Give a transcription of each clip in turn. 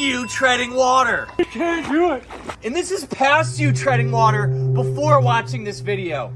you treading water. I can't do it. And this is past you treading water before watching this video.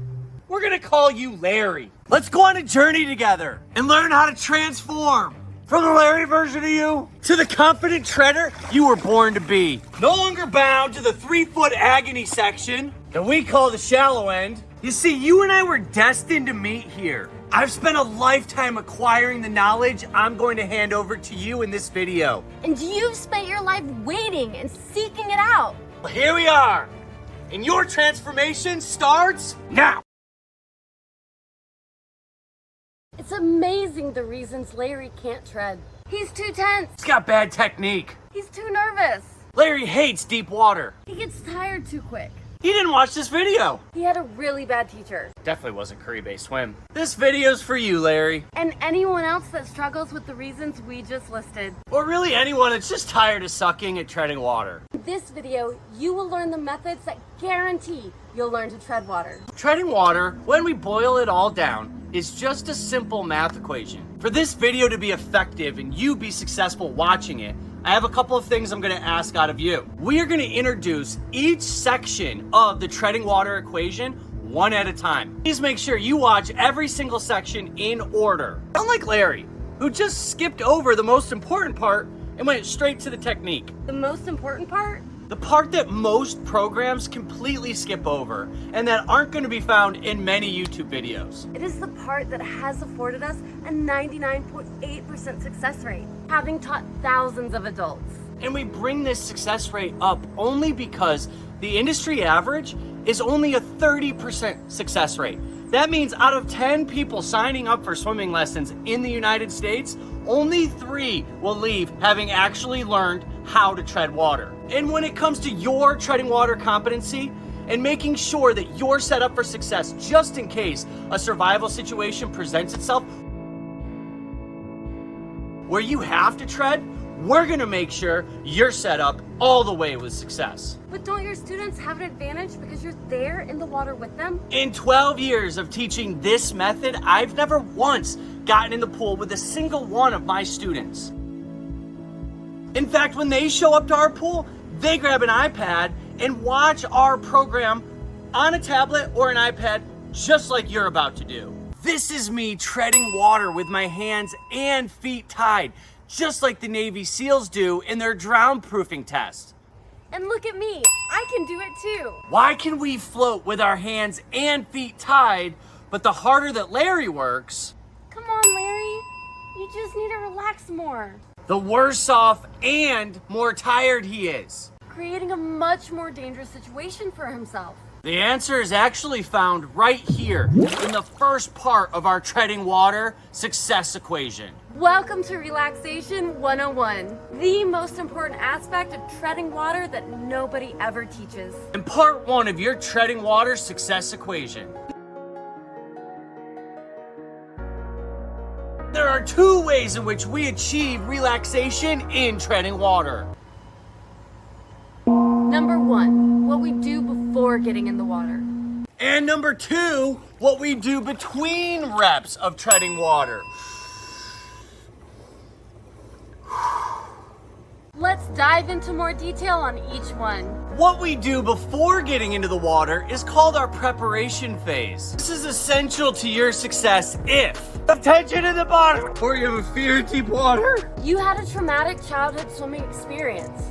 We're gonna call you Larry. Let's go on a journey together and learn how to transform from the Larry version of you to the confident treader you were born to be. No longer bound to the 3-foot agony section that we call the shallow end. You see, you and I were destined to meet here. I've spent a lifetime acquiring the knowledge I'm going to hand over to you in this video. And you've spent your life waiting and seeking it out. Well, here we are. And your transformation starts now. It's amazing the reasons Larry can't tread. He's too tense. He's got bad technique. He's too nervous. Larry hates deep water. He gets tired too quick. He didn't watch this video. He had a really bad teacher. Definitely wasn't curry-based swim. This video's for you, Larry. And anyone else that struggles with the reasons we just listed. Or really anyone that's just tired of sucking at treading water. In this video, you will learn the methods that guarantee you'll learn to tread water. Treading water, when we boil it all down, is just a simple math equation. For this video to be effective and you be successful watching it, I have a couple of things I'm gonna ask out of you. We are gonna introduce each section of the treading water equation one at a time. Please make sure you watch every single section in order. Unlike Larry, who just skipped over the most important part and went straight to the technique. The most important part? The part that most programs completely skip over and that aren't going to be found in many YouTube videos. It is the part that has afforded us a 99.8% success rate, having taught thousands of adults. And we bring this success rate up only because the industry average is only a 30% success rate. That means out of 10 people signing up for swimming lessons in the United States, only 3 will leave having actually learned how to tread water. And when it comes to your treading water competency and making sure that you're set up for success just in case a survival situation presents itself where you have to tread, we're gonna make sure you're set up all the way with success. But don't your students have an advantage because you're there in the water with them? In 12 years of teaching this method, I've never once gotten in the pool with a single one of my students. In fact, when they show up to our pool, they grab an iPad and watch our program on a tablet or an iPad, just like you're about to do. This is me treading water with my hands and feet tied, just like the Navy SEALs do in their drown-proofing test. And look at me, I can do it too. Why can we float with our hands and feet tied, but the harder that Larry works, Come on, Larry. You just need to relax more. the worse off and more tired he is? Creating a much more dangerous situation for himself. The answer is actually found right here in the first part of our treading water success equation. Welcome to Relaxation 101, the most important aspect of treading water that nobody ever teaches. In part 1 of your treading water success equation, there are 2 ways in which we achieve relaxation in treading water. Number 1, what we do before getting in the water. And number 2, what we do between reps of treading water. Let's dive into more detail on each one. What we do before getting into the water is called our preparation phase. This is essential to your success if you have tension in the bottom or you have a fear of deep water. You had a traumatic childhood swimming experience.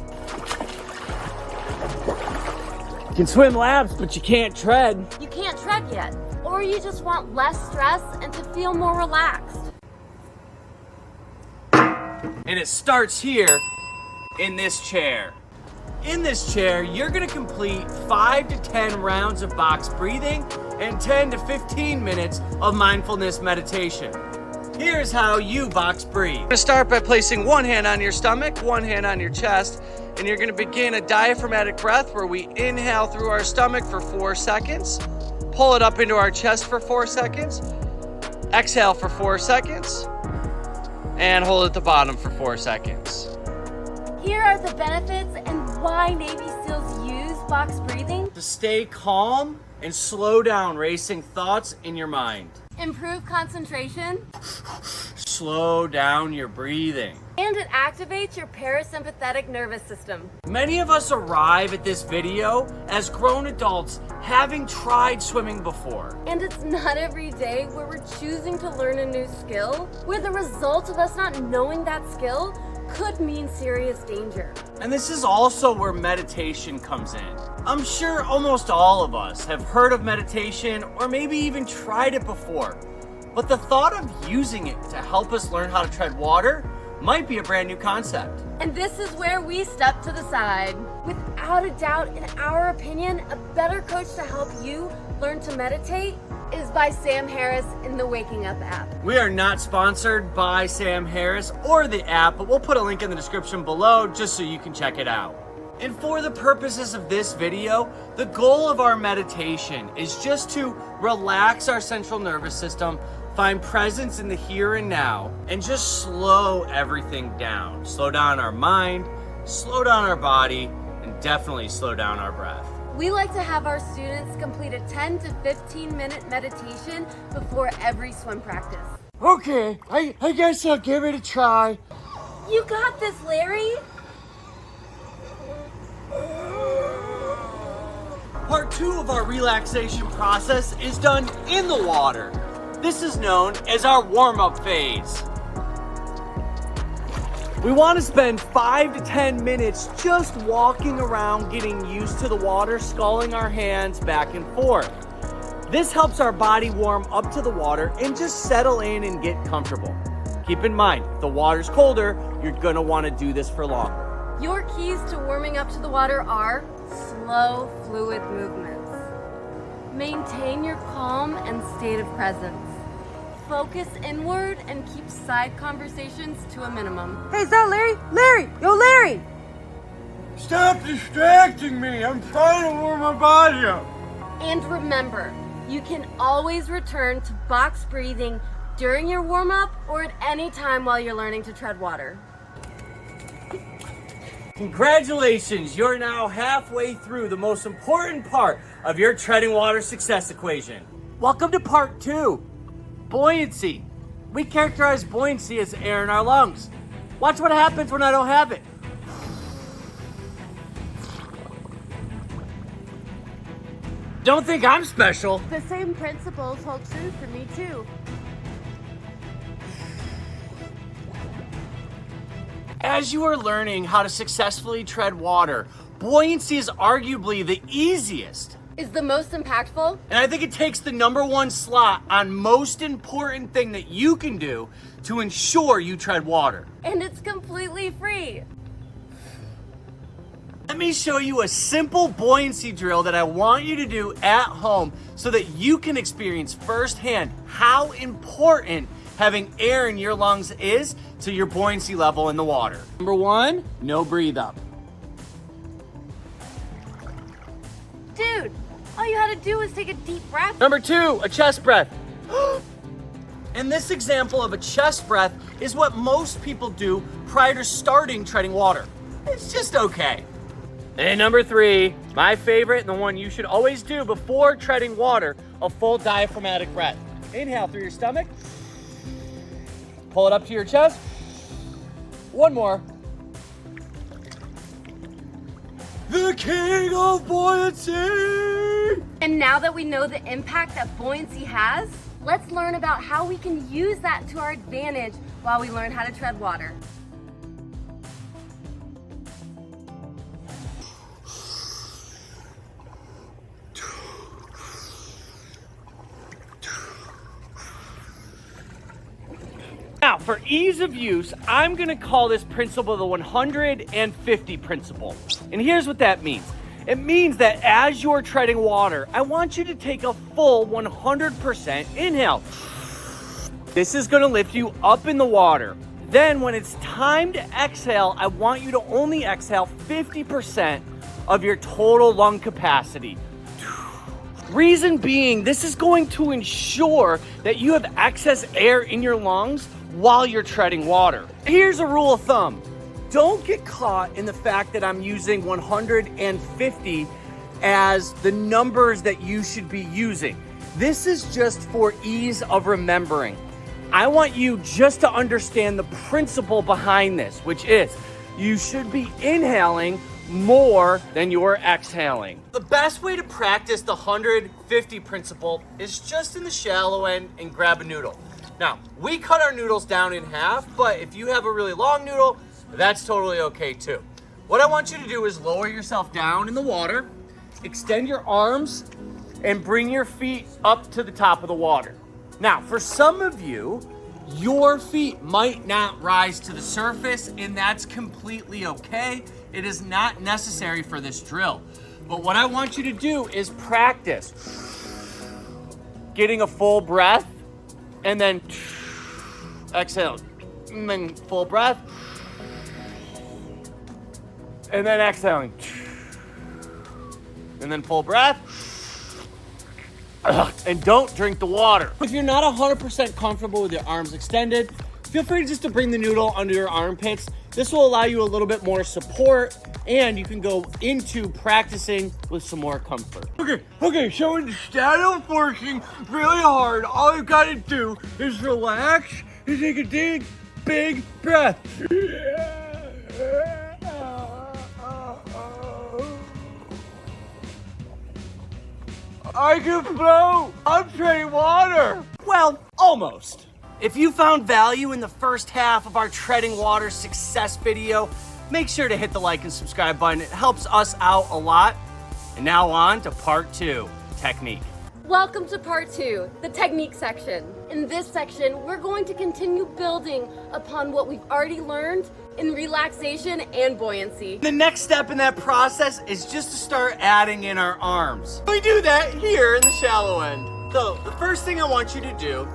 You can swim laps, but you can't tread. You can't tread yet, or you just want less stress and to feel more relaxed. And it starts here in this chair. In this chair, you're gonna complete 5 to 10 rounds of box breathing and 10 to 15 minutes of mindfulness meditation. Here's how you box breathe. You're gonna start by placing one hand on your stomach, one hand on your chest, and you're gonna begin a diaphragmatic breath where we inhale through our stomach for 4 seconds, pull it up into our chest for 4 seconds, exhale for 4 seconds, and hold at the bottom for 4 seconds. Here are the benefits and why Navy SEALs use box breathing. To stay calm and slow down racing thoughts in your mind. Improve concentration. Slow down your breathing. And it activates your parasympathetic nervous system. Many of us arrive at this video as grown adults having tried swimming before. And it's not every day where we're choosing to learn a new skill, where the result of us not knowing that skill could mean serious danger. And this is also where meditation comes in. I'm sure almost all of us have heard of meditation or maybe even tried it before. But the thought of using it to help us learn how to tread water might be a brand new concept. And this is where we step to the side. Without a doubt, in our opinion, a better coach to help you learn to meditate is by Sam Harris in the Waking Up app. We are not sponsored by Sam Harris or the app, but we'll put a link in the description below just so you can check it out. And for the purposes of this video, the goal of our meditation is just to relax our central nervous system, find presence in the here and now, and just slow everything down. Slow down our mind, slow down our body, and definitely slow down our breath. We like to have our students complete a 10 to 15 minute meditation before every swim practice. Okay, I guess I'll give it a try. You got this, Larry. Part 2 of our relaxation process is done in the water. This is known as our warm-up phase. We want to spend 5 to 10 minutes just walking around, getting used to the water, sculling our hands back and forth. This helps our body warm up to the water and just settle in and get comfortable. Keep in mind, if the water's colder, you're gonna want to do this for longer. Your keys to warming up to the water are slow, fluid movements. Maintain your calm and state of presence. Focus inward and keep side conversations to a minimum. Hey, is that Larry? Larry! Yo, Larry! Stop distracting me! I'm trying to warm my body up. And remember, you can always return to box breathing during your warm-up or at any time while you're learning to tread water. Congratulations, you're now halfway through the most important part of your treading water success equation. Welcome to part 2, buoyancy. We characterize buoyancy as air in our lungs. Watch what happens when I don't have it. Don't think I'm special. The same principles hold true for me too. As you are learning how to successfully tread water, buoyancy is arguably the easiest. Is the most impactful? And I think it takes the #1 slot on most important thing that you can do to ensure you tread water. And it's completely free. Let me show you a simple buoyancy drill that I want you to do at home so that you can experience firsthand how important having air in your lungs is to your buoyancy level in the water. #1, no breathe up. Dude, all you had to do was take a deep breath. #2, a chest breath. And this example of a chest breath is what most people do prior to starting treading water. It's just okay. And #3, my favorite and the one you should always do before treading water, a full diaphragmatic breath. Inhale through your stomach. Pull it up to your chest. One more. The king of buoyancy! And now that we know the impact that buoyancy has, let's learn about how we can use that to our advantage while we learn how to tread water. Now, for ease of use, I'm gonna call this principle the 150 principle. And here's what that means. It means that as you're treading water, I want you to take a full 100% inhale. This is gonna lift you up in the water. Then when it's time to exhale, I want you to only exhale 50% of your total lung capacity. Reason being, this is going to ensure that you have excess air in your lungs while you're treading water. Here's a rule of thumb. Don't get caught in the fact that I'm using 150 as the numbers that you should be using. This is just for ease of remembering. I want you just to understand the principle behind this, which is you should be inhaling more than you are exhaling. The best way to practice the 150 principle is just in the shallow end and grab a noodle. Now, we cut our noodles down in half, but if you have a really long noodle, that's totally okay too. What I want you to do is lower yourself down in the water, extend your arms, and bring your feet up to the top of the water. Now, for some of you, your feet might not rise to the surface, and that's completely okay. It is not necessary for this drill. But what I want you to do is practice getting a full breath, and then exhale, and then full breath, and then exhaling, and then full breath. And don't drink the water. If you're not 100% comfortable with your arms extended, feel free just to bring the noodle under your armpits. This will allow you a little bit more support, and you can go into practicing with some more comfort. Okay, so instead of working really hard, all you've got to do is relax and take a big breath. I can float! I'm treading water! Well, almost. If you found value in the first half of our Treading Water success video, make sure to hit the like and subscribe button. It helps us out a lot. And now on to part 2, technique. Welcome to part 2, the technique section. In this section, we're going to continue building upon what we've already learned in relaxation and buoyancy. The next step in that process is just to start adding in our arms. We do that here in the shallow end. So the first thing I want you to do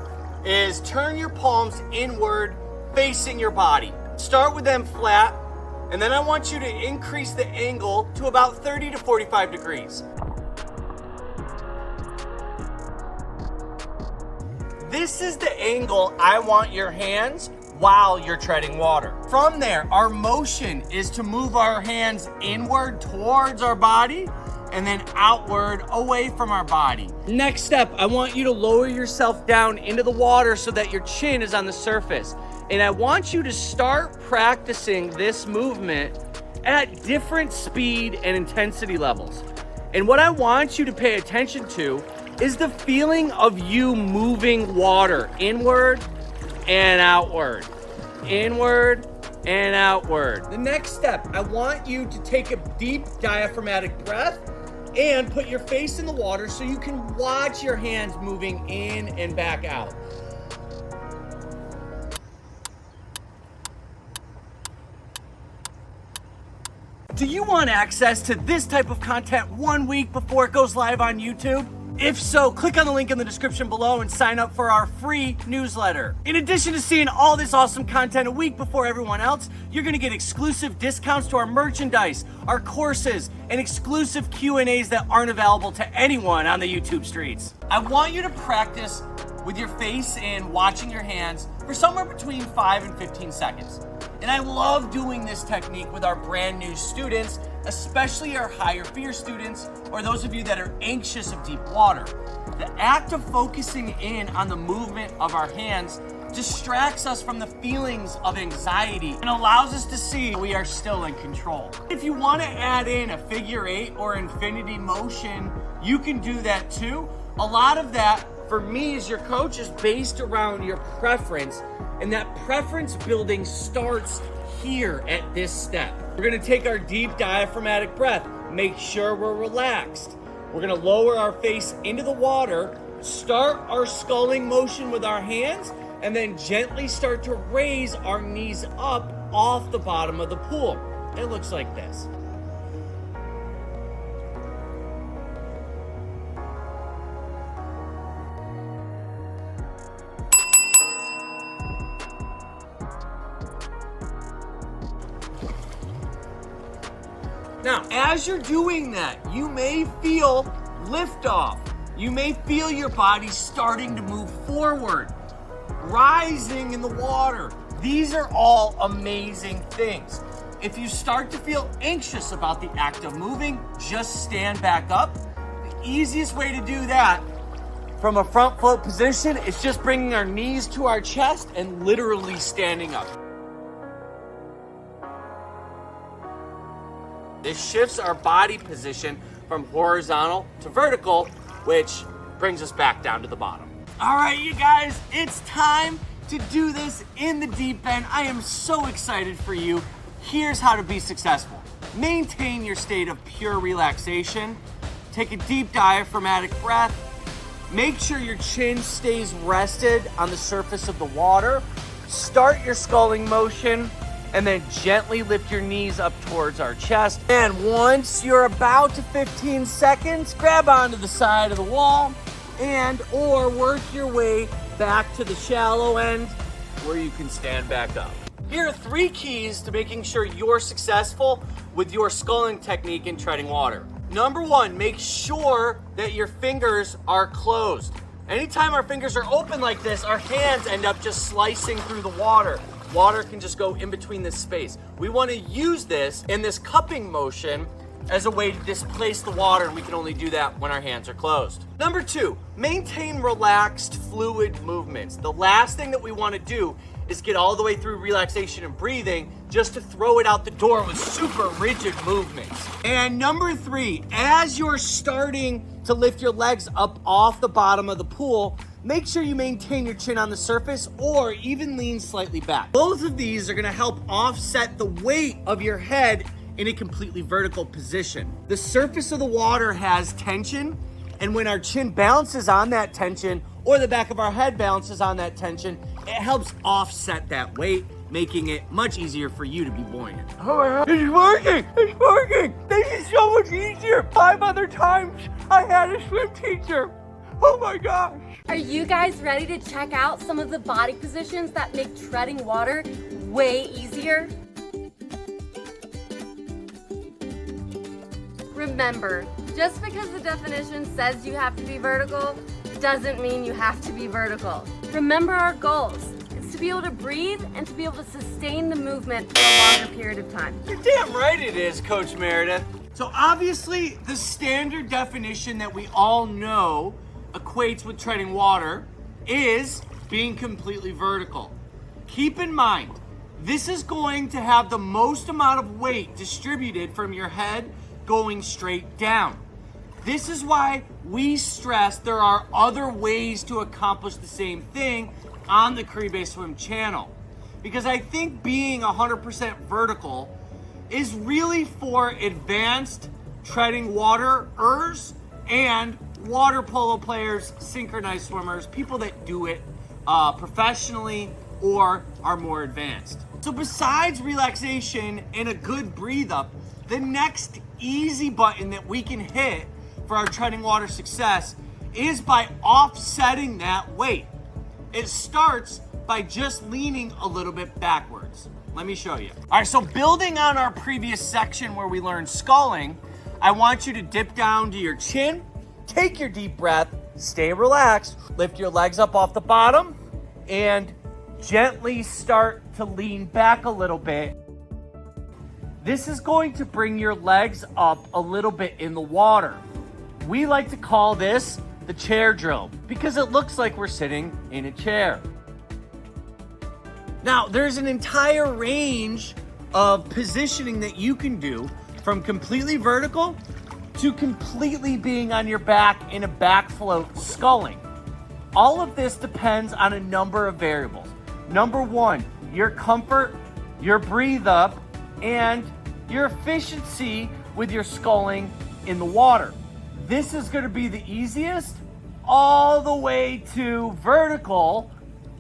is turn your palms inward, facing your body. Start with them flat, and then I want you to increase the angle to about 30 to 45 degrees. This is the angle I want your hands while you're treading water. From there, our motion is to move our hands inward towards our body and then outward away from our body. Next step, I want you to lower yourself down into the water so that your chin is on the surface. And I want you to start practicing this movement at different speed and intensity levels. And what I want you to pay attention to is the feeling of you moving water inward and outward, inward and outward. The next step, I want you to take a deep diaphragmatic breath and put your face in the water so you can watch your hands moving in and back out. Do you want access to this type of content 1 week before it goes live on YouTube? If so, click on the link in the description below and sign up for our free newsletter. In addition to seeing all this awesome content a week before everyone else, you're gonna get exclusive discounts to our merchandise, our courses, and exclusive Q&As that aren't available to anyone on the YouTube streets. I want you to practice with your face and watching your hands for somewhere between 5 and 15 seconds. And I love doing this technique with our brand new students, especially our higher fear students, or those of you that are anxious of deep water. The act of focusing in on the movement of our hands distracts us from the feelings of anxiety and allows us to see we are still in control. If you want to add in a figure 8 or infinity motion, you can do that too. A lot of that, for me as your coach, is based around your preference, and that preference building starts here at this step. We're gonna take our deep diaphragmatic breath, make sure we're relaxed. We're gonna lower our face into the water, start our sculling motion with our hands, and then gently start to raise our knees up off the bottom of the pool. It looks like this. Now, as you're doing that, you may feel liftoff. You may feel your body starting to move forward, rising in the water. These are all amazing things. If you start to feel anxious about the act of moving, just stand back up. The easiest way to do that from a front float position, it's just bringing our knees to our chest and literally standing up. This shifts our body position from horizontal to vertical, which brings us back down to the bottom. All right, you guys, it's time to do this in the deep end. I am so excited for you. Here's how to be successful. Maintain your state of pure relaxation. Take a deep diaphragmatic breath. Make sure your chin stays rested on the surface of the water. Start your sculling motion and then gently lift your knees up towards our chest. And once you're about to 15 seconds, grab onto the side of the wall and or work your way back to the shallow end where you can stand back up. Here are 3 keys to making sure you're successful with your sculling technique in treading water. Number 1, make sure that your fingers are closed. Anytime our fingers are open like this, our hands end up just slicing through the water. Water can just go in between this space. We want to use this in this cupping motion as a way to displace the water, and we can only do that when our hands are closed. Number 2, maintain relaxed, fluid movements. The last thing that we want to do is get all the way through relaxation and breathing just to throw it out the door with super rigid movements. And number 3, as you're starting to lift your legs up off the bottom of the pool, make sure you maintain your chin on the surface or even lean slightly back. Both of these are going to help offset the weight of your head in a completely vertical position. The surface of the water has tension, and when our chin bounces on that tension or the back of our head bounces on that tension, it helps offset that weight, making it much easier for you to be buoyant. Oh my God, it's working! It's working! This is so much easier! 5 other times I had a swim teacher. Oh my gosh! Are you guys ready to check out some of the body positions that make treading water way easier? Remember, just because the definition says you have to be vertical doesn't mean you have to be vertical. Remember our goals. It's to be able to breathe and to be able to sustain the movement for a longer period of time. You're damn right it is, Coach Meredith. So obviously, the standard definition that we all know equates with treading water is being completely vertical. Keep in mind, this is going to have the most amount of weight distributed from your head going straight down. This is why we stress there are other ways to accomplish the same thing on the Caribe Swim channel. Because I think being 100% vertical is really for advanced treading waterers and water polo players, synchronized swimmers, people that do it professionally or are more advanced. So besides relaxation and a good breathe up, the next easy button that we can hit for our treading water success is by offsetting that weight. It starts by just leaning a little bit backwards. Let me show you. All right, so building on our previous section where we learned sculling, I want you to dip down to your chin, take your deep breath, stay relaxed, lift your legs up off the bottom, and gently start to lean back a little bit. This is going to bring your legs up a little bit in the water. We like to call this the chair drill because it looks like we're sitting in a chair. Now, there's an entire range of positioning that you can do from completely vertical to completely being on your back in a back float sculling. All of this depends on a number of variables. Number 1, your comfort, your breathe up, and your efficiency with your sculling in the water. This is going to be the easiest, all the way to vertical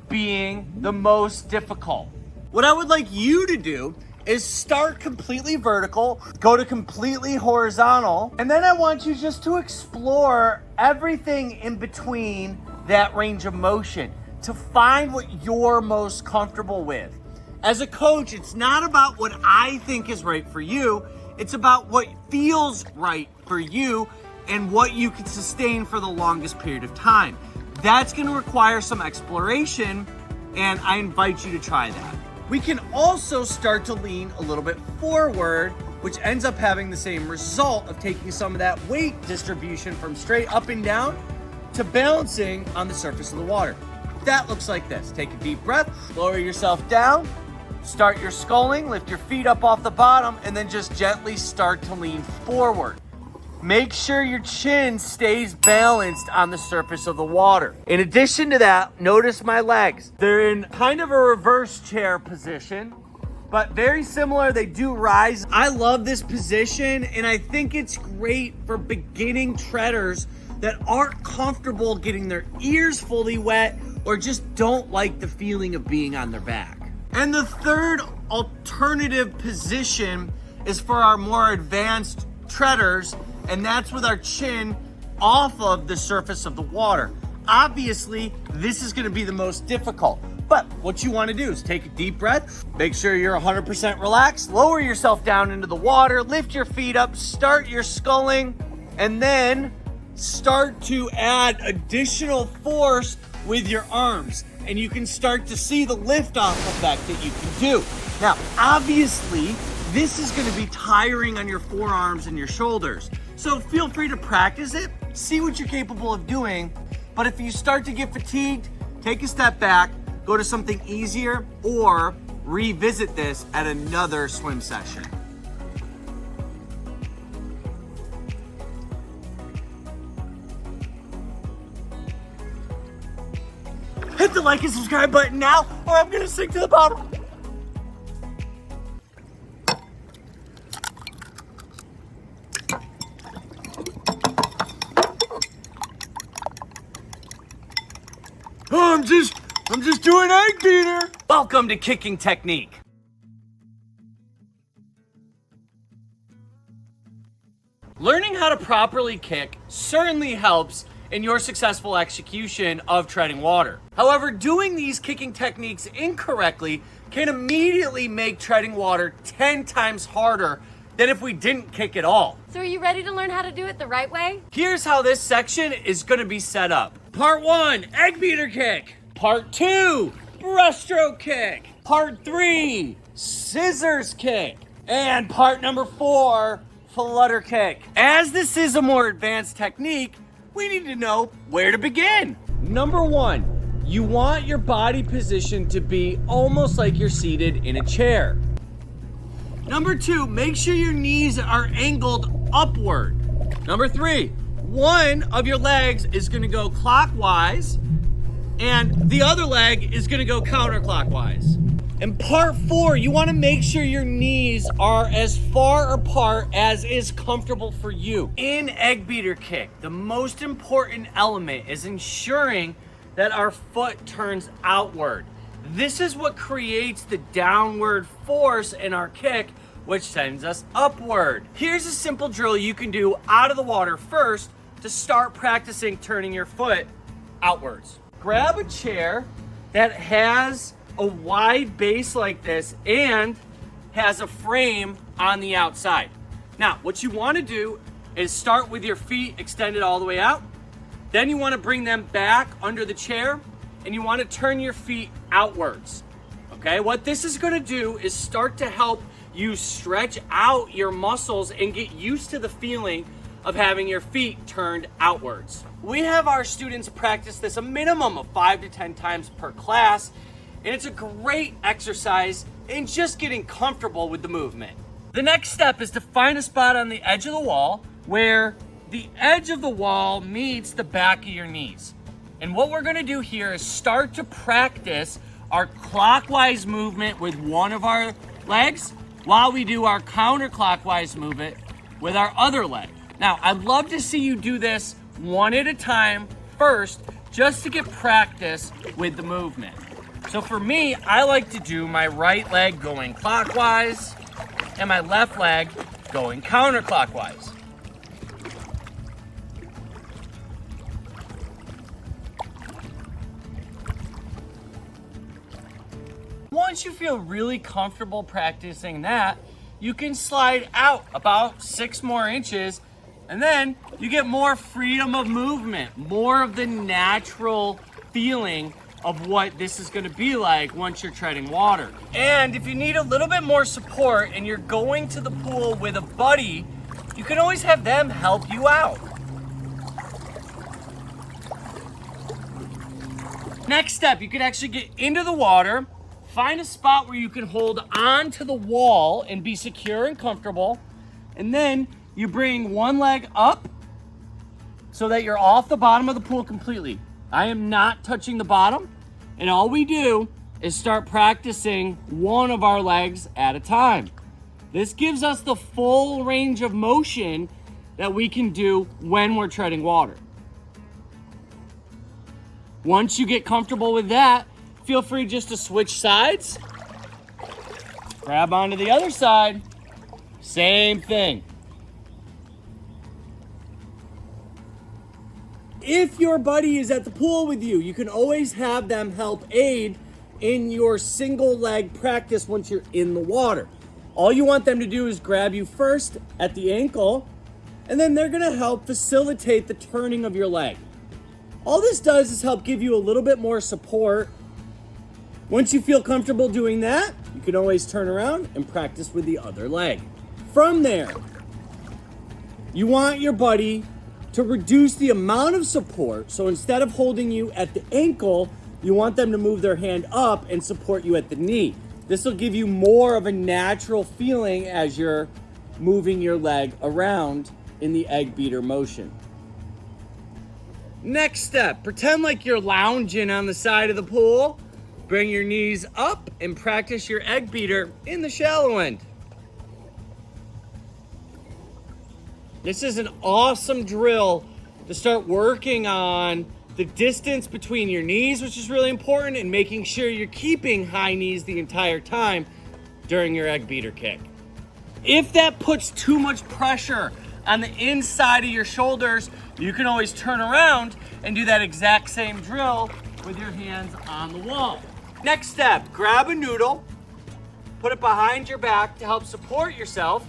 being the most difficult. What I would like you to do is start completely vertical, go to completely horizontal, and then I want you just to explore everything in between that range of motion to find what you're most comfortable with. As a coach, it's not about what I think is right for you, it's about what feels right for you and what you can sustain for the longest period of time. That's going to require some exploration, and I invite you to try that. We can also start to lean a little bit forward, which ends up having the same result of taking some of that weight distribution from straight up and down to balancing on the surface of the water. That looks like this. Take a deep breath, lower yourself down, start your sculling, lift your feet up off the bottom, and then just gently start to lean forward. Make sure your chin stays balanced on the surface of the water. In addition to that, notice my legs. They're in kind of a reverse chair position, but very similar. They do rise. I love this position, and I think it's great for beginning treaders that aren't comfortable getting their ears fully wet or just don't like the feeling of being on their back. And the third alternative position is for our more advanced treaders, and that's with our chin off of the surface of the water. Obviously, this is gonna be the most difficult, but what you wanna do is take a deep breath, make sure you're 100% relaxed, lower yourself down into the water, lift your feet up, start your sculling, and then start to add additional force with your arms. And you can start to see the lift-off effect that you can do. Now, obviously, this is gonna be tiring on your forearms and your shoulders. So feel free to practice it, see what you're capable of doing. But if you start to get fatigued, take a step back, go to something easier, or revisit this at another swim session. Hit the like and subscribe button now, or I'm gonna sink to the bottom. Oh, I'm just doing egg beater. Welcome to Kicking Technique. Learning how to properly kick certainly helps in your successful execution of treading water. However, doing these kicking techniques incorrectly can immediately make treading water 10 times harder than if we didn't kick at all. So are you ready to learn how to do it the right way? Here's how this section is gonna be set up. Part 1, egg beater kick. Part 2, breaststroke kick. Part 3, scissors kick. And part number 4, flutter kick. As this is a more advanced technique, we need to know where to begin. Number 1, you want your body position to be almost like you're seated in a chair. Number 2, make sure your knees are angled upward. Number 3, one of your legs is gonna go clockwise and the other leg is gonna go counterclockwise. In part 4, you wanna make sure your knees are as far apart as is comfortable for you. In egg beater kick, the most important element is ensuring that our foot turns outward. This is what creates the downward force in our kick, which sends us upward. Here's a simple drill you can do out of the water first to start practicing turning your foot outwards. Grab a chair that has a wide base like this and has a frame on the outside. Now, what you want to do is start with your feet extended all the way out. Then you want to bring them back under the chair and you want to turn your feet outwards. Okay, what this is going to do is start to help you stretch out your muscles and get used to the feeling of having your feet turned outwards. We have our students practice this a minimum of 5 to 10 times per class. And it's a great exercise in just getting comfortable with the movement. The next step is to find a spot on the edge of the wall where the edge of the wall meets the back of your knees. And what we're gonna do here is start to practice our clockwise movement with one of our legs while we do our counterclockwise movement with our other leg. Now, I'd love to see you do this one at a time first, just to get practice with the movement. So for me, I like to do my right leg going clockwise and my left leg going counterclockwise. Once you feel really comfortable practicing that, you can slide out about 6 more inches, and then you get more freedom of movement, more of the natural feeling of what this is gonna be like once you're treading water. And if you need a little bit more support and you're going to the pool with a buddy, you can always have them help you out. Next step, you can actually get into the water, find a spot where you can hold on to the wall and be secure and comfortable. And then you bring one leg up so that you're off the bottom of the pool completely. I am not touching the bottom. And all we do is start practicing one of our legs at a time. This gives us the full range of motion that we can do when we're treading water. Once you get comfortable with that, feel free just to switch sides. Grab onto the other side. Same thing. If your buddy is at the pool with you, you can always have them help aid in your single leg practice once you're in the water. All you want them to do is grab you first at the ankle, and then they're gonna help facilitate the turning of your leg. All this does is help give you a little bit more support. Once you feel comfortable doing that, you can always turn around and practice with the other leg. From there, you want your buddy to reduce the amount of support. So instead of holding you at the ankle, you want them to move their hand up and support you at the knee. This will give you more of a natural feeling as you're moving your leg around in the egg beater motion. Next step, pretend like you're lounging on the side of the pool. Bring your knees up and practice your egg beater in the shallow end. This is an awesome drill to start working on the distance between your knees, which is really important, and making sure you're keeping high knees the entire time during your egg beater kick. If that puts too much pressure on the inside of your shoulders, you can always turn around and do that exact same drill with your hands on the wall. Next step, grab a noodle, put it behind your back to help support yourself.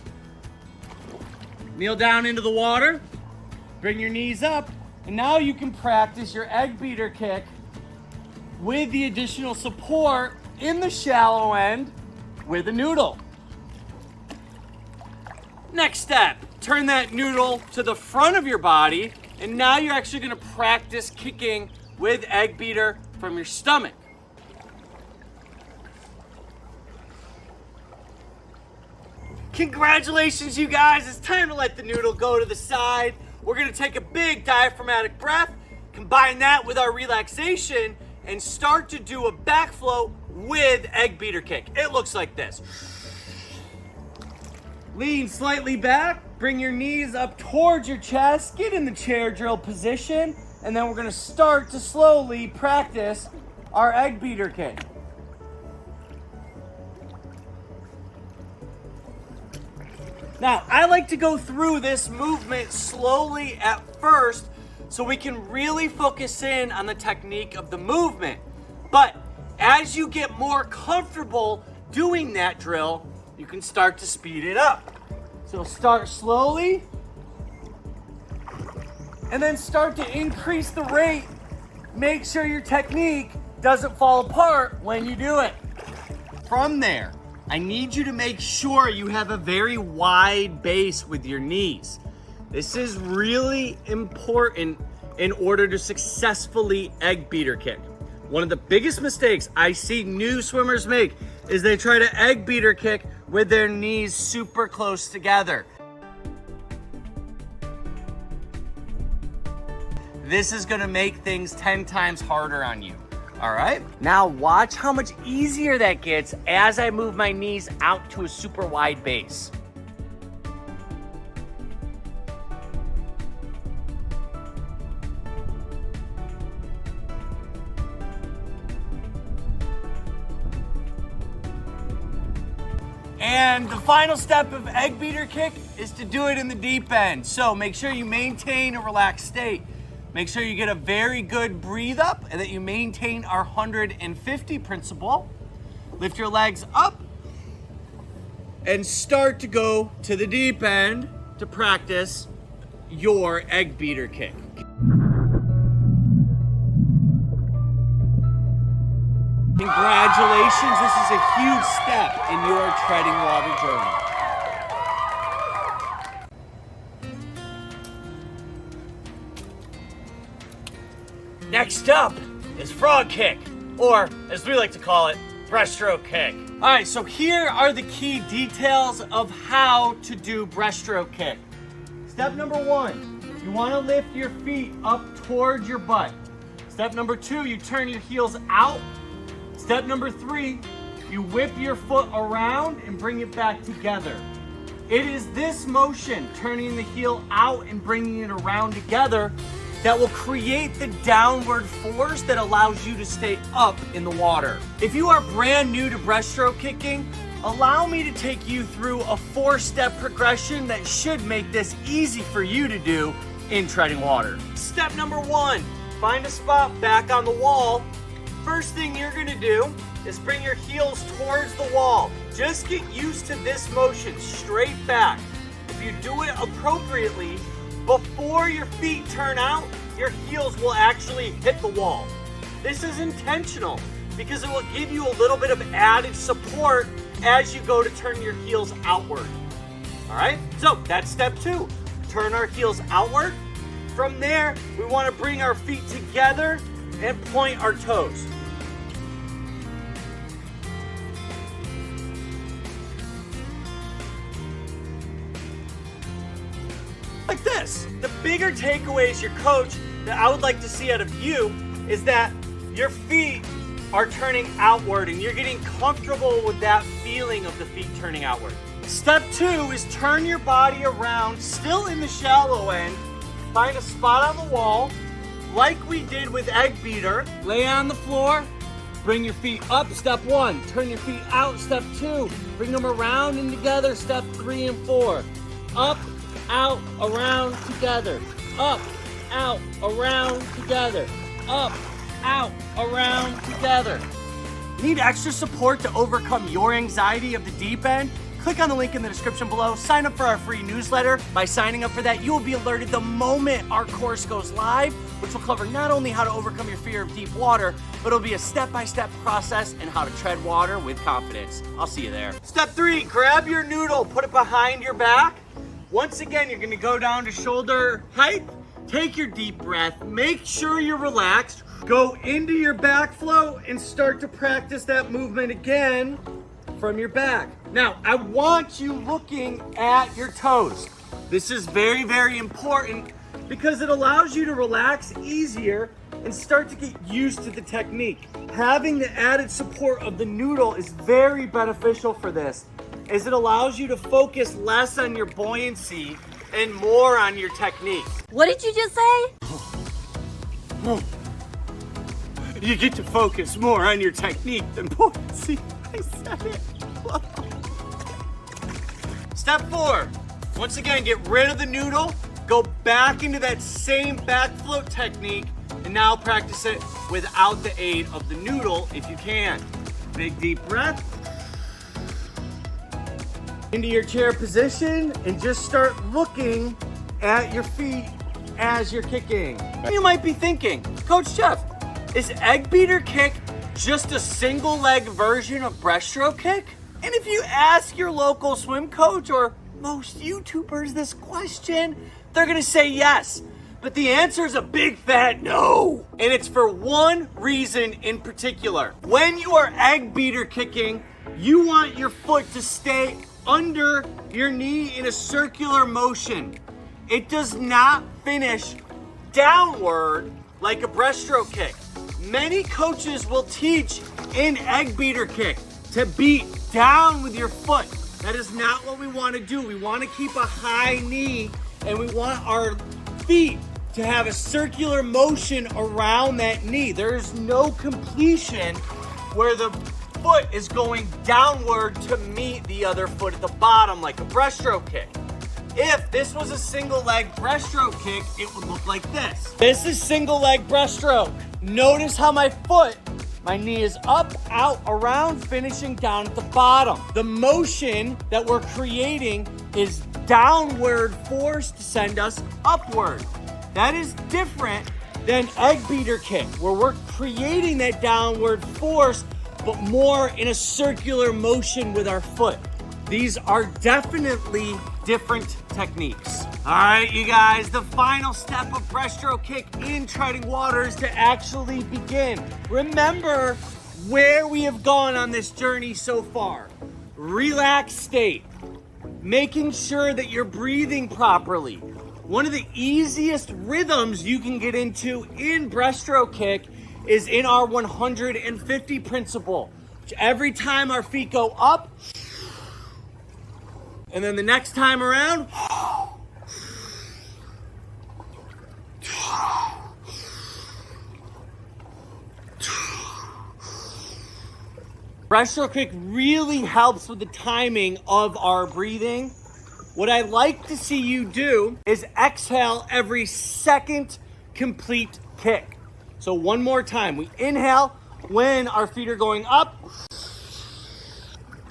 Kneel down into the water, bring your knees up, and now you can practice your egg beater kick with the additional support in the shallow end with a noodle. Next step, turn that noodle to the front of your body, and now you're actually gonna practice kicking with egg beater from your stomach. Congratulations, you guys. It's time to let the noodle go to the side. We're gonna take a big diaphragmatic breath, combine that with our relaxation, and start to do a back flow with egg beater kick. It looks like this. Lean slightly back, bring your knees up towards your chest, get in the chair drill position, and then we're gonna start to slowly practice our egg beater kick. Now, I like to go through this movement slowly at first so we can really focus in on the technique of the movement. But as you get more comfortable doing that drill, you can start to speed it up. So start slowly and then start to increase the rate. Make sure your technique doesn't fall apart when you do it. From there, I need you to make sure you have a very wide base with your knees. This is really important in order to successfully egg beater kick. One of the biggest mistakes I see new swimmers make is they try to egg beater kick with their knees super close together. This is gonna make things 10 times harder on you. All right, now watch how much easier that gets as I move my knees out to a super wide base. And the final step of egg beater kick is to do it in the deep end. So make sure you maintain a relaxed state. Make sure you get a very good breathe up and that you maintain our 150 principle. Lift your legs up and start to go to the deep end to practice your egg beater kick. Congratulations, this is a huge step in your treading water journey. Next up, is frog kick, or as we like to call it, breaststroke kick. All right, so here are the key details of how to do breaststroke kick. Step number 1, you want to lift your feet up towards your butt. Step number 2, you turn your heels out. Step number 3, you whip your foot around and bring it back together. It is this motion, turning the heel out and bringing it around together, that will create the downward force that allows you to stay up in the water. If you are brand new to breaststroke kicking, allow me to take you through a 4-step progression that should make this easy for you to do in treading water. Step number 1, find a spot back on the wall. First thing you're gonna do is bring your heels towards the wall. Just get used to this motion, straight back. If you do it appropriately, before your feet turn out, your heels will actually hit the wall. This is intentional because it will give you a little bit of added support as you go to turn your heels outward. All right, so that's step 2. Turn our heels outward. From there, we want to bring our feet together and point our toes. Like this. The bigger takeaway as your coach that I would like to see out of you is that your feet are turning outward and you're getting comfortable with that feeling of the feet turning outward. Step 2 is turn your body around, still in the shallow end. Find a spot on the wall, like we did with egg beater. Lay on the floor, bring your feet up, step 1. Turn your feet out, step 2. Bring them around and together, step 3 and 4. Up, out, around, together. Up, out, around, together. Up, out, around, together. Need extra support to overcome your anxiety of the deep end? Click on the link in the description below. Sign up for our free newsletter. By signing up for that, you will be alerted the moment our course goes live, which will cover not only how to overcome your fear of deep water, but it'll be a step-by-step process and how to tread water with confidence. I'll see you there. Step 3, grab your noodle, put it behind your back. Once again, you're gonna go down to shoulder height. Take your deep breath. Make sure you're relaxed. Go into your back flow and start to practice that movement again from your back. Now, I want you looking at your toes. This is very, very important because it allows you to relax easier and start to get used to the technique. Having the added support of the noodle is very beneficial for this, as it allows you to focus less on your buoyancy and more on your technique. What did you just say? You get to focus more on your technique than buoyancy. I said it. Step 4, once again, get rid of the noodle, go back into that same back float technique, and now practice it without the aid of the noodle if you can. Big deep breath. Into your chair position and just start looking at your feet as you're kicking. You might be thinking, Coach Jeff, is egg beater kick just a single leg version of breaststroke kick? And if you ask your local swim coach or most YouTubers this question, they're gonna say yes. But the answer is a big fat no. And it's for one reason in particular. When you are egg beater kicking, you want your foot to stay under your knee in a circular motion. It does not finish downward like a breaststroke kick. Many coaches will teach in egg beater kick to beat down with your foot. That is not what we want to do. We want to keep a high knee and we want our feet to have a circular motion around that knee. There's no completion where the foot is going downward to meet the other foot at the bottom like a breaststroke kick. If this was a single leg breaststroke kick, it would look like this. This is single leg breaststroke. Notice how my knee is up, out, around, finishing down at the bottom. The motion that we're creating is downward force to send us upward. That is different than egg beater kick, where we're creating that downward force, but more in a circular motion with our foot. These are definitely different techniques. All right, you guys, the final step of breaststroke kick in treading water is to actually begin. Remember where we have gone on this journey so far. Relaxed state, making sure that you're breathing properly. One of the easiest rhythms you can get into in breaststroke kick is in our 150 principle. Which every time our feet go up, and then the next time around, breaststroke kick really helps with the timing of our breathing. What I like to see you do is exhale every second complete kick. So one more time, we inhale when our feet are going up,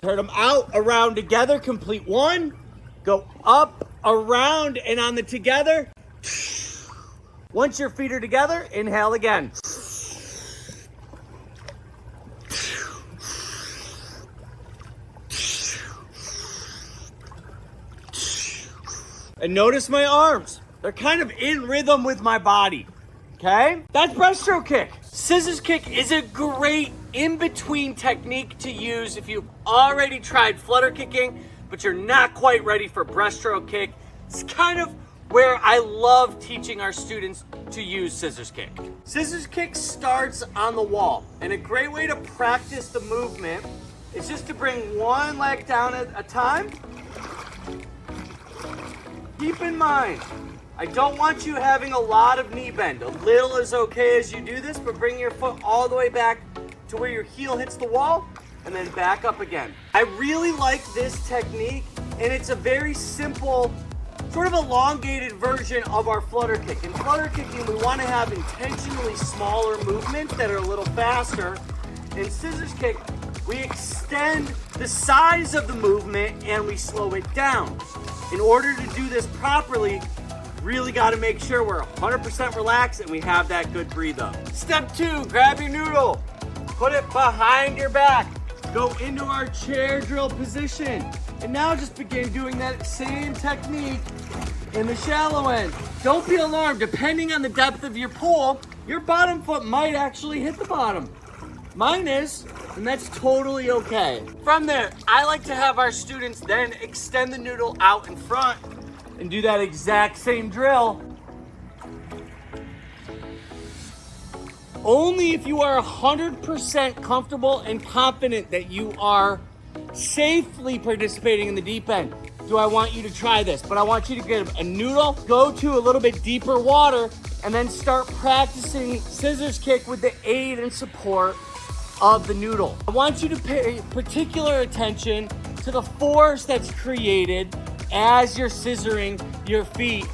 turn them out, around together, complete one, go up, around, and on the together. Once your feet are together, inhale again. And notice my arms. They're kind of in rhythm with my body, okay? That's breaststroke kick. Scissors kick is a great in-between technique to use if you've already tried flutter kicking, but you're not quite ready for breaststroke kick. It's kind of where I love teaching our students to use scissors kick. Scissors kick starts on the wall, and a great way to practice the movement is just to bring one leg down at a time. Keep in mind, I don't want you having a lot of knee bend. A little is okay as you do this, but bring your foot all the way back to where your heel hits the wall and then back up again. I really like this technique, and it's a very simple, sort of elongated version of our flutter kick. In flutter kicking, we want to have intentionally smaller movements that are a little faster. In scissors kick, we extend the size of the movement and we slow it down. In order to do this properly, really got to make sure we're 100% relaxed and we have that good breathe up. Step 2, grab your noodle, put it behind your back, go into our chair drill position, and now just begin doing that same technique in the shallow end. Don't be alarmed, depending on the depth of your pool, your bottom foot might actually hit the bottom. Mine is, and that's totally okay. From there, I like to have our students then extend the noodle out in front and do that exact same drill. Only if you are 100% comfortable and confident that you are safely participating in the deep end do I want you to try this. But I want you to get a noodle, go to a little bit deeper water, and then start practicing scissors kick with the aid and support of the noodle. I want you to pay particular attention to the force that's created as you're scissoring your feet.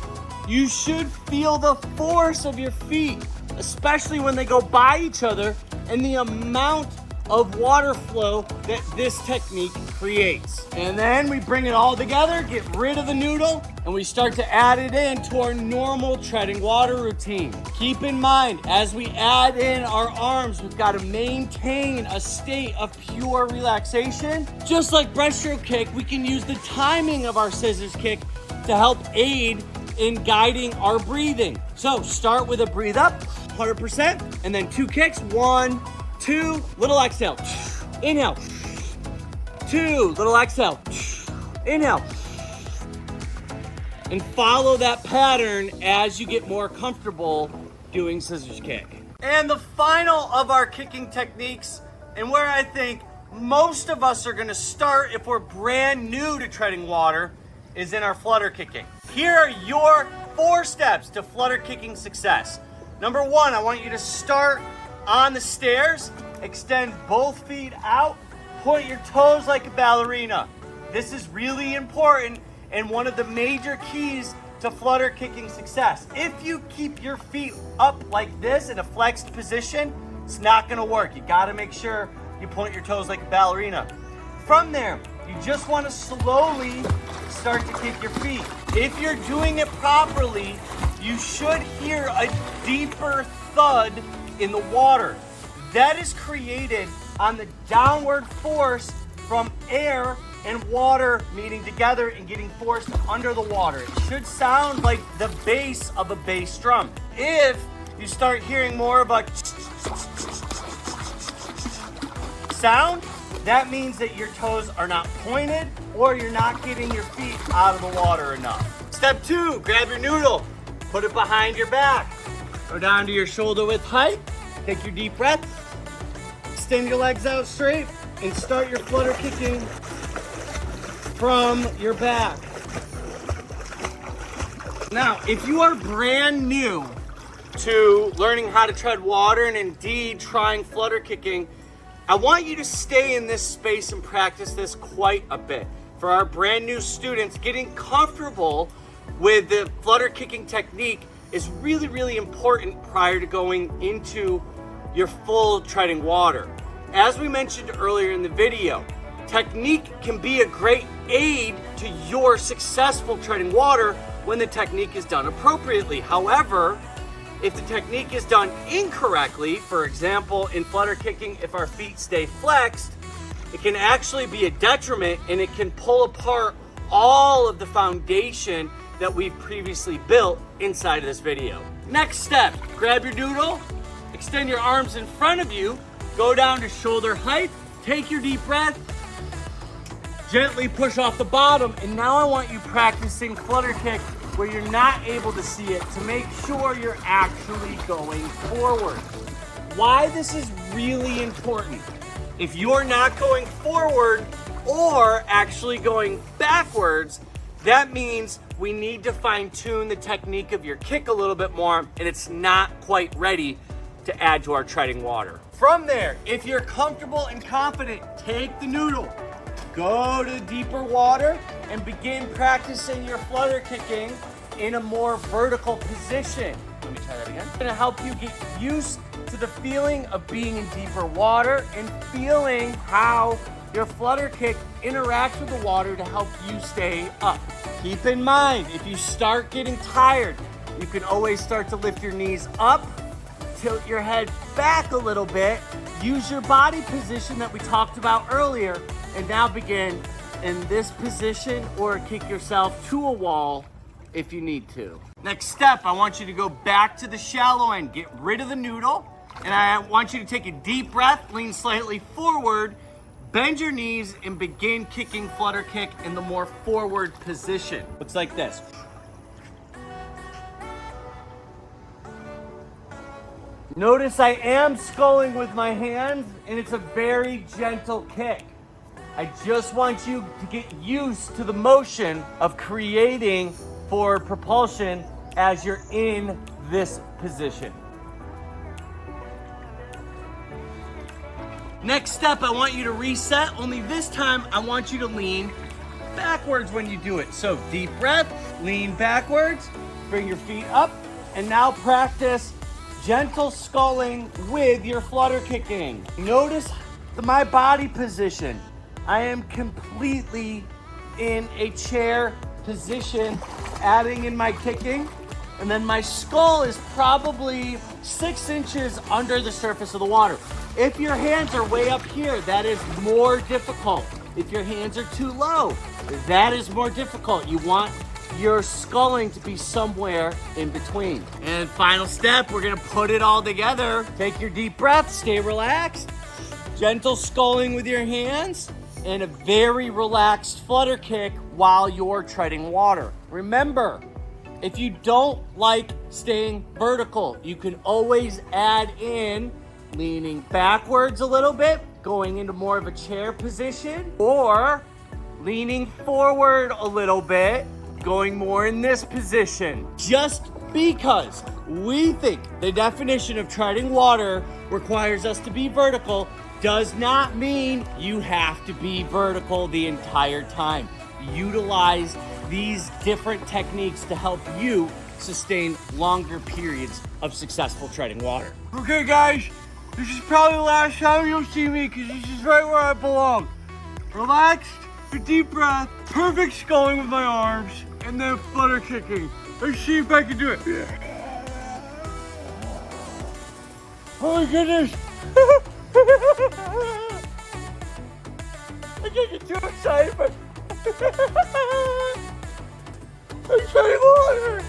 You should feel the force of your feet, especially when they go by each other, and the amount of water flow that this technique creates. And then we bring it all together, get rid of the noodle, and we start to add it in to our normal treading water routine. Keep in mind, as we add in our arms, we've got to maintain a state of pure relaxation. Just like breaststroke kick, we can use the timing of our scissors kick to help aid in guiding our breathing. So start with a breathe up, 100%, and then 2 kicks, 1, 2, little exhale, inhale, 2, little exhale, inhale, and follow that pattern as you get more comfortable doing scissors kick. And the final of our kicking techniques, and where I think most of us are gonna start if we're brand new to treading water, is in our flutter kicking. Here are your 4 steps to flutter kicking success. Number 1, I want you to start on the stairs, extend both feet out, point your toes like a ballerina. This is really important and one of the major keys to flutter kicking success. If you keep your feet up like this in a flexed position, it's not gonna work. You gotta make sure you point your toes like a ballerina. From there, you just wanna slowly start to kick your feet. If you're doing it properly, you should hear a deeper thud in the water. That is created on the downward force from air and water meeting together and getting forced under the water. It should sound like the bass of a bass drum. If you start hearing more of a sound, that means that your toes are not pointed or you're not getting your feet out of the water enough. Step 2, grab your noodle, put it behind your back. Go down to your shoulder width height, take your deep breath, extend your legs out straight, and start your flutter kicking from your back. Now, if you are brand new to learning how to tread water and indeed trying flutter kicking, I want you to stay in this space and practice this quite a bit. For our brand new students, getting comfortable with the flutter kicking technique is really, really important prior to going into your full treading water. As we mentioned earlier in the video, technique can be a great aid to your successful treading water when the technique is done appropriately. However, if the technique is done incorrectly, for example, in flutter kicking, if our feet stay flexed, it can actually be a detriment and it can pull apart all of the foundation that we've previously built inside of this video. Next step, grab your noodle, extend your arms in front of you, go down to shoulder height, take your deep breath, gently push off the bottom, and now I want you practicing flutter kick where you're not able to see it to make sure you're actually going forward. Why this is really important. If you're not going forward or actually going backwards, that means we need to fine tune the technique of your kick a little bit more and it's not quite ready to add to our treading water. From there, if you're comfortable and confident, take the noodle, go to deeper water and begin practicing your flutter kicking in a more vertical position. Let me try that again. It's gonna help you get used to the feeling of being in deeper water and feeling how your flutter kick interacts with the water to help you stay up. Keep in mind, if you start getting tired, you can always start to lift your knees up, tilt your head back a little bit, use your body position that we talked about earlier, and now begin in this position or kick yourself to a wall if you need to. Next step, I want you to go back to the shallow end, get rid of the noodle, and I want you to take a deep breath, lean slightly forward, bend your knees, and begin kicking flutter kick in the more forward position. Looks like this. Notice I am sculling with my hands, and it's a very gentle kick. I just want you to get used to the motion of creating forward propulsion as you're in this position. Next step, I want you to reset, only this time I want you to lean backwards when you do it. So deep breath, lean backwards, bring your feet up, and now practice gentle sculling with your flutter kicking. Notice my body position. I am completely in a chair position, adding in my kicking, and then my skull is probably 6 inches under the surface of the water. If your hands are way up here, that is more difficult. If your hands are too low, that is more difficult. You want your sculling to be somewhere in between. And final step, we're gonna put it all together. Take your deep breath, stay relaxed, gentle sculling with your hands, and a very relaxed flutter kick while you're treading water. Remember, if you don't like staying vertical, you can always add in leaning backwards a little bit, going into more of a chair position, or leaning forward a little bit, going more in this position. Just because we think the definition of treading water requires us to be vertical does not mean you have to be vertical the entire time. Utilize these different techniques to help you sustain longer periods of successful treading water. Okay guys, this is probably the last time you'll see me because this is right where I belong. Relaxed, a deep breath, perfect sculling with my arms, and then flutter kicking. Let's see if I can do it. Oh my goodness. I can't get too excited, but I'm treading water.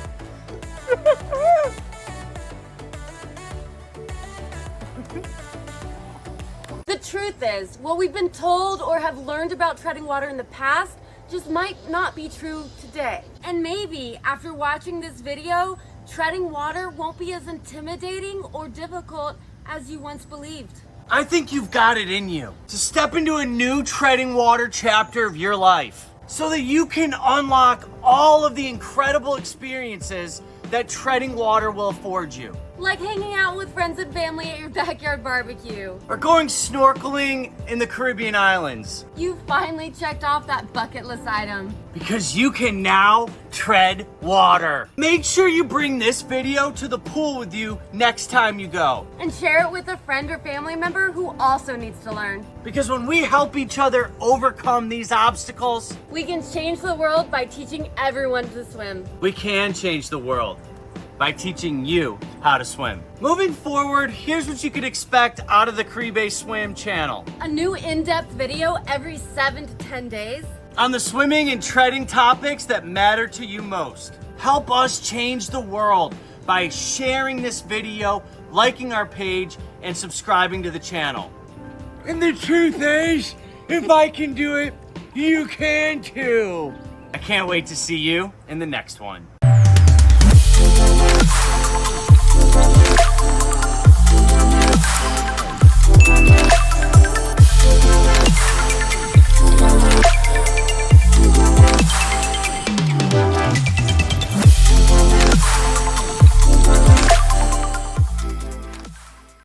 The truth is, what we've been told or have learned about treading water in the past just might not be true today. And maybe after watching this video, treading water won't be as intimidating or difficult as you once believed. I think you've got it in you to step into a new treading water chapter of your life so that you can unlock all of the incredible experiences that treading water will afford you. Like hanging out with friends and family at your backyard barbecue. Or going snorkeling in the Caribbean islands. You finally checked off that bucket list item. Because you can now tread water. Make sure you bring this video to the pool with you next time you go. And share it with a friend or family member who also needs to learn. Because when we help each other overcome these obstacles, We can change the world by teaching everyone to swim. we can change the world by teaching you how to swim. Moving forward, here's what you could expect out of the Caribe Swim channel. A new in-depth video every 7 to 10 days. On the swimming and treading topics that matter to you most. Help us change the world by sharing this video, liking our page, and subscribing to the channel. And the truth is, if I can do it, you can too. I can't wait to see you in the next one.